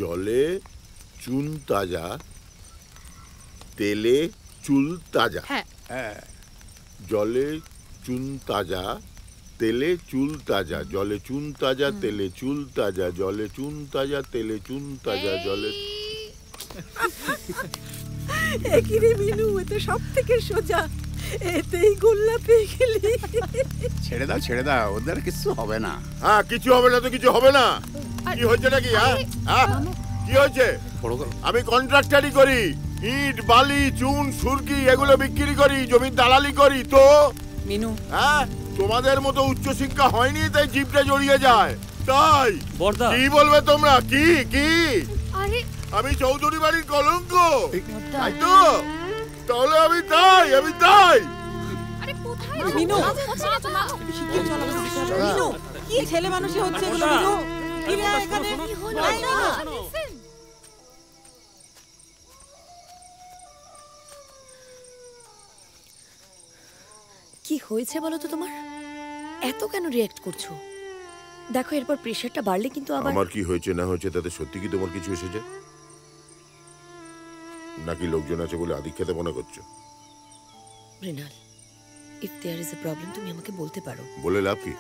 জলে চুন তাজা, তেলে চুল তাজা। হ্যাঁ, জলে চুন তাজা, তেলে চুল তাজা। জলে চুন তাজা, তেলে চুল তাজা। জলে চুন তাজা, তেলে চুন তাজা। জলে একই রে মিনু, এটা সব থেকে সোজা। এতেই গোল্লা পেয়ে গেলি। ছেড়ে দাও, ওদের কিছু হবে না। হ্যাঁ, কিছু হবে না তো কিছু হবে না। কি হয়েছে নাকি? হ্যাঁ, কি হয়েছে? আমি কন্ট্রাক্টারি করি, ইট বালি চুন সুরকি এগুলো বিক্রি করি, জমির দালালি করি। তো মিনু, হ্যাঁ, তোমাদের মতো উচ্চ শিক্ষা হয়নি তাই জিভটা জড়িয়ে যায়। তাই কি বলবে তোমরা? কি কি আমি চৌধুরী বাড়ির কলঙ্ক, তাই তো? তাহলে আমি তাই মিনু, মিনু, কি ছেলে মানুষই হচ্ছে এগুলো? মিনু, ফিরে আয় এখানে। কি হয়েছে বলো তো তোমার? এত কেন রিঅ্যাক্ট করছো? দেখো, এরপর প্রেশারটা বাড়লে কিন্তু আবার। আমার কি হয়েছে না হয়েছে তাতে সত্যি কি তোমার কিছু এসেছে, নাকি লোকজন আছে বলে আদিক্ষেতে মনে করছো? Mrinal, if there is a problem তুমি আমাকে বলতে পারো। বলে লাভ কি?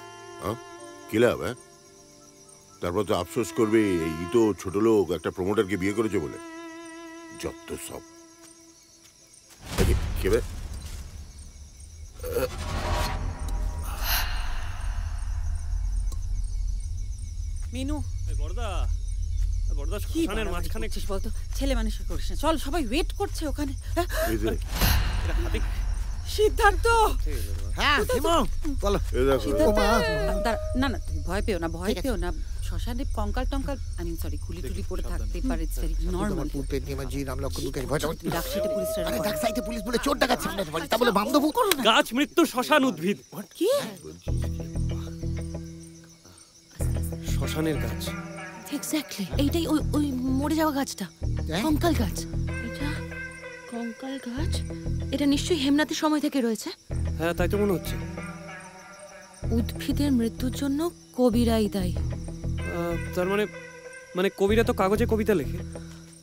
কি লাভ? তারপর তো আফসোস করবে এই তো ছোট লোক একটা প্রমোটারকে বিয়ে করেছে বলে। যত সব। মিনু, বড়দা শ্মশানের মাঝখানে বলতো, ছেলে মানুষ করিস না। চল, সবাই ওয়েট করছে ওখানে। সিদ্ধার্থ, না না তুমি ভয় পেও না, শ্মশানে কঙ্কাল টঙ্কাল সরি খুলি টুলি পড়ে থাকতে পারে, ইটস ভেরি নরমাল। পুলিশ বলে চোর ডাকাচ্ছে, তা বলে বান্ধব গাছ মৃত্যু শ্মশান উদ্ভিদ। কি শ্মশানের গাছ? এক্স্যাক্টলি, এইটাই ওই মরে যাওয়া গাছটা, কঙ্কাল গাছ। এটা কঙ্কাল গাছ, এটা নিশ্চয়ই হেমনাথের সময় থেকে রয়েছে। হ্যাঁ, তাই তো মনে হচ্ছে। উদ্ভিদের মৃত্যুর জন্য কবিরাই দায়ী। তার মানে কবিরা তো কাগজে কবিতা লেখে,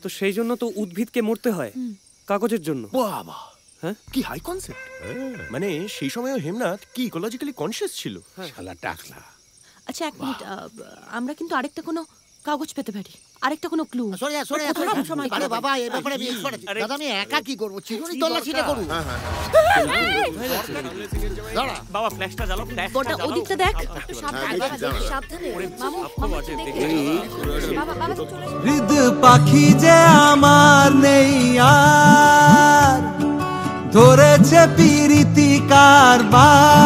তো সেই জন্য তো উদ্ভিদকে মরতে হয় কাগজের জন্য। বাবা, হ্যাঁ, কি হাই কনসেপ্ট। মানে সেই সময়ও হেমনাথ কি ইকোলজিক্যালি কনসিয়াস ছিল। শালা টাকলা। আচ্ছা, এক মিনিট, আমরা কিন্তু আরেকটা কোনো কাগজ পেতে পারি, আরেকটা কোনো ক্লু। আরে বাবা, এই ব্যাপারে আমি এক্সপার্ট আছি। দাদা, আমি একা কি করব? চিরুনি তল্লা ছিটে করব। বাবা, ফ্ল্যাশটা জ্বালো, গোটা ওদিকটা দেখ। সাবধানে হৃদ পাখি যে আমার নেই আর, ধরেছে পিরিতি কারবার।